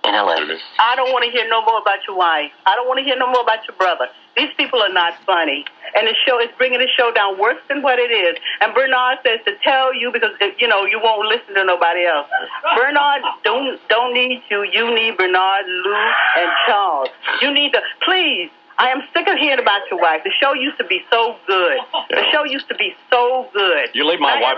in L.A. I don't want to hear no more about your wife. I don't want to hear no more about your brother. These people are not funny. And the show is bringing the show down worse than what it is. And Bernard says to tell you because, you know, you won't listen to nobody else. Bernard don't need you. You need Bernard, Lou, and Charles. You need to, please. I am sick of hearing about your wife. The show used to be so good. The show used to be so good. You leave my wife.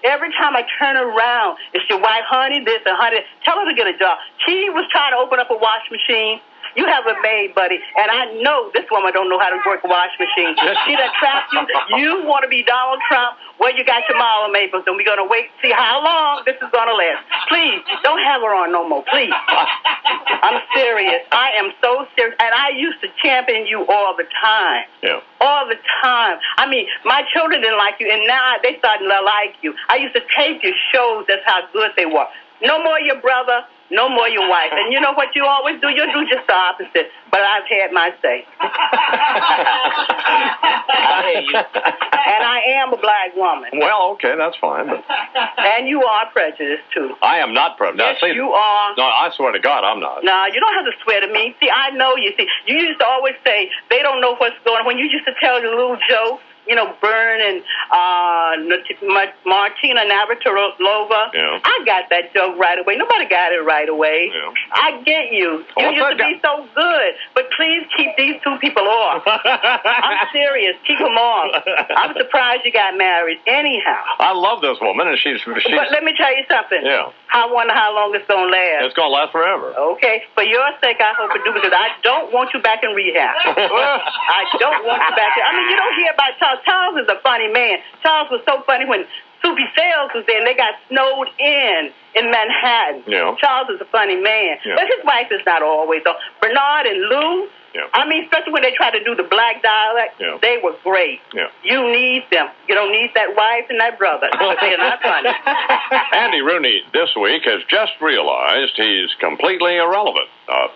Every time I turn around, it's your wife, honey, this and honey. Tell her to get a job. She was trying to open up a wash machine. You have a maid, buddy, and I know this woman don't know how to work a wash machine. She done trapped you. You want to be Donald Trump? Well, you got your Marla Maples, and we're going to wait and see how long this is going to last. Please, don't have her on no more, please. I'm serious. I am so serious, and I used to champion you all the time. Yeah. All the time. I mean, my children didn't like you, and now they starting to like you. I used to tape your shows. That's how good they were. No more your brother. No more your wife. And you know what you always do? You do just the opposite. But I've had my say. I hear you. And I am a black woman. Well, okay, that's fine. But and you are prejudiced, too. I am not prejudiced. Yes, you are. No, I swear to God, I'm not. No, you don't have to swear to me. See, I know you. See, you used to always say they don't know what's going on. When you used to tell the little jokes, you know, Bern and Martina Navratilova. Yeah. I got that joke right away. Nobody got it right away. Yeah. I get you. You used to be so good. But please keep these two people off. I'm serious. Keep them off. I'm surprised you got married anyhow. I love this woman, and she's But let me tell you something. Yeah. I wonder how long it's going to last. It's going to last forever. Okay. For your sake, I hope it do, because I don't want you back in rehab. I don't want you back there. I mean, you don't hear about Charles. Charles is a funny man. Charles was so funny when Soupy Sales was there and they got snowed in Manhattan. Yeah. Charles is a funny man. Yeah. But his wife is not always. So Bernard and Lou, yeah. I mean, especially when they try to do the black dialect, yeah. they were great. Yeah. You need them. You don't need that wife and that brother. They're not funny. Andy Rooney this week has just realized he's completely irrelevant.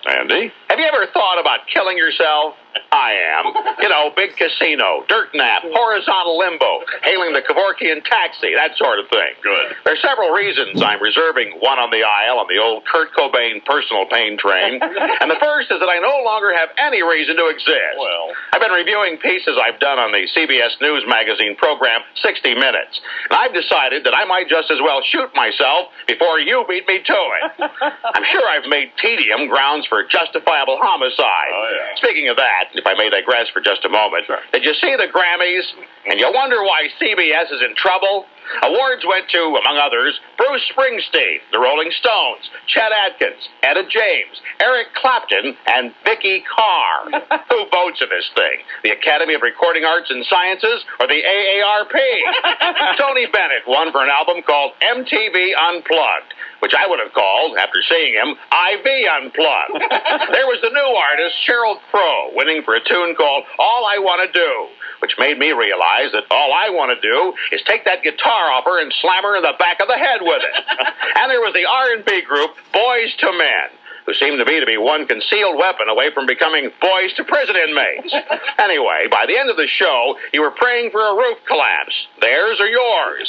Andy? Have you ever thought about killing yourself? I am. You know, big casino, dirt nap, horizontal limbo, hailing the Kevorkian taxi, that sort of thing. Good. There are several reasons I'm reserving one on the aisle on the old Kurt Cobain personal pain train. And the first is that I no longer have any reason to exist. Well, I've been reviewing pieces I've done on the CBS News magazine program 60 Minutes. And I've decided that I might just as well shoot myself before you beat me to it. I'm sure I've made tedium grounds for justifiable homicide. Oh, yeah. Speaking of that, if I may digress for just a moment, sure. Did you see the Grammys? And you wonder why CBS is in trouble? Awards went to, among others, Bruce Springsteen, the Rolling Stones, Chet Atkins, Etta James, Eric Clapton, and Vicky Carr. Who votes in this thing? The Academy of Recording Arts and Sciences or the AARP? Tony Bennett won for an album called MTV Unplugged, which I would have called, after seeing him, IV Unplugged. There was the new artist, Sheryl Crow, winning for a tune called All I Want to Do, which made me realize that all I want to do is take that guitar off her and slam her in the back of the head with it. And there was the R&B group, Boys to Men, who seemed to me to be one concealed weapon away from becoming boys to prison inmates. Anyway, by the end of the show, you were praying for a roof collapse. Theirs or yours?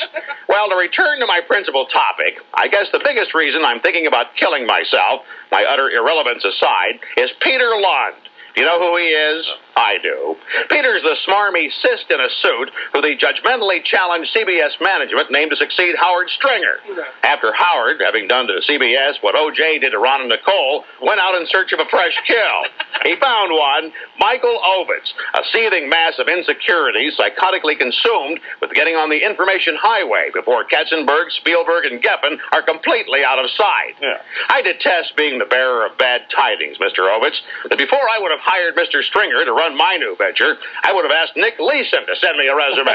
Well, to return to my principal topic, I guess the biggest reason I'm thinking about killing myself, my utter irrelevance aside, is Peter Lund. Do you know who he is? I do. Peter's the smarmy cyst in a suit who the judgmentally challenged CBS management named to succeed Howard Stringer. After Howard, having done to CBS what O.J. did to Ron and Nicole, went out in search of a fresh kill. He found one, Michael Ovitz, a seething mass of insecurities psychotically consumed with getting on the information highway before Katzenberg, Spielberg, and Geffen are completely out of sight. Yeah. I detest being the bearer of bad tidings, Mr. Ovitz, but before I would have hired Mr. Stringer to run my new venture, I would have asked Nick Leeson to send me a resume.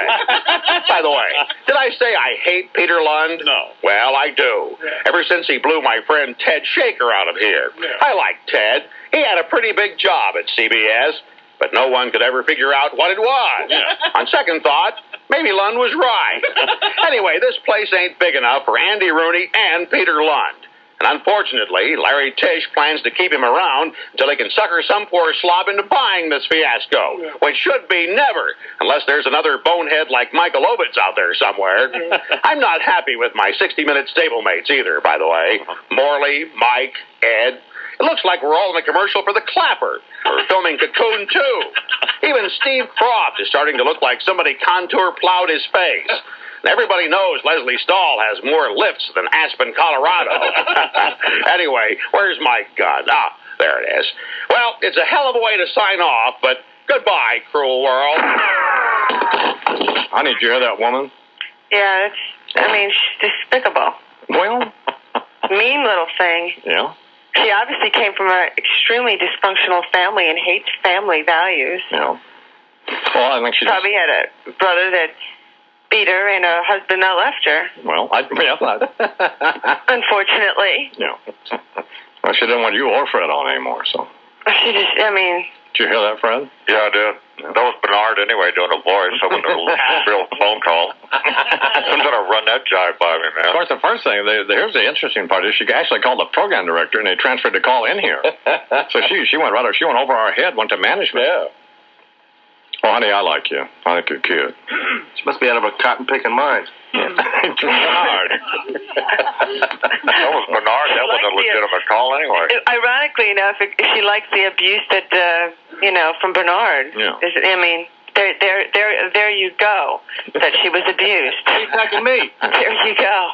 By the way, did I say I hate Peter Lund? No. Well, I do. Yeah. Ever since he blew my friend Ted Shaker out of here. Yeah. I like Ted. He had a pretty big job at CBS, but no one could ever figure out what it was. Yeah. On second thought, maybe Lund was right. Anyway, this place ain't big enough for Andy Rooney and Peter Lund. And unfortunately, Larry Tisch plans to keep him around until he can sucker some poor slob into buying this fiasco, which should be never, unless there's another bonehead like Michael Ovitz out there somewhere. I'm not happy with my 60-minute stablemates either, by the way. Morley, Mike, Ed. It looks like we're all in a commercial for the Clapper. We're filming Cocoon 2. Even Steve Croft is starting to look like somebody contour plowed his face. And everybody knows Leslie Stahl has more lifts than Aspen, Colorado. Anyway, where's my gun? Ah, there it is. Well, it's a hell of a way to sign off, but goodbye, cruel world. Honey, did you hear that woman? Yeah, she's despicable. Well, Mean little thing. yeah. She obviously came from an extremely dysfunctional family and hates family values. Yeah. Well, I think she Probably had a brother that beat her and a husband that left her. Well, Unfortunately. Yeah. Well, she didn't want you or Fred on anymore, so. She just, Did you hear that, Fred? Yeah, I did. That was Bernard anyway doing a voice, hoping to real phone call. I'm going to run that jive by me, man. Of course, the first thing, here's the interesting part, is she actually called the program director, and they transferred the call in here. So she went she went over our head, went to management. Yeah. Well, honey, I like you. I think you're cute. She must be out of a cotton-picking mind. Bernard. That was Bernard. That was a legitimate call anyway. Ironically enough, she likes the abuse that, from Bernard. Yeah. There you go, that she was abused. She's attacking me. There you go.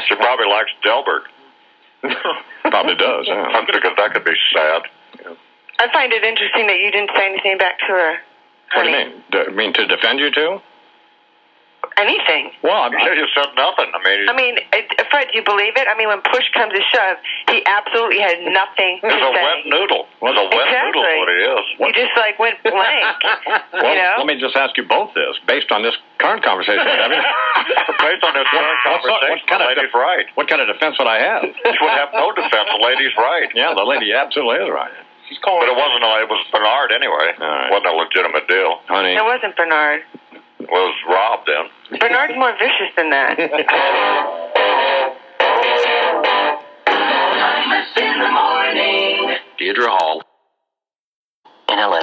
She probably likes Delbert. Probably does, yeah. I'm thinking that could be sad. I find it interesting that you didn't say anything back to her. What do you Honey. mean? Do you mean to defend you two? Anything. Well, You said nothing. Fred, do you believe it? When push comes to shove, he absolutely had nothing to It's a say. wet noodle. It's a wet noodle is what it is. You just went blank. well, let me just ask you both this, based on this current conversation we're having. Based on this current conversation, the lady's right. What kind of defense would I have? She would have no defense. The lady's right. Yeah, the lady absolutely is right. She's calling. But it was Bernard anyway. All right. It wasn't a legitimate deal. Honey. It wasn't Bernard. It was Rob then. Bernard's more vicious than that. Imus in the morning. Deidre Hall. In LA.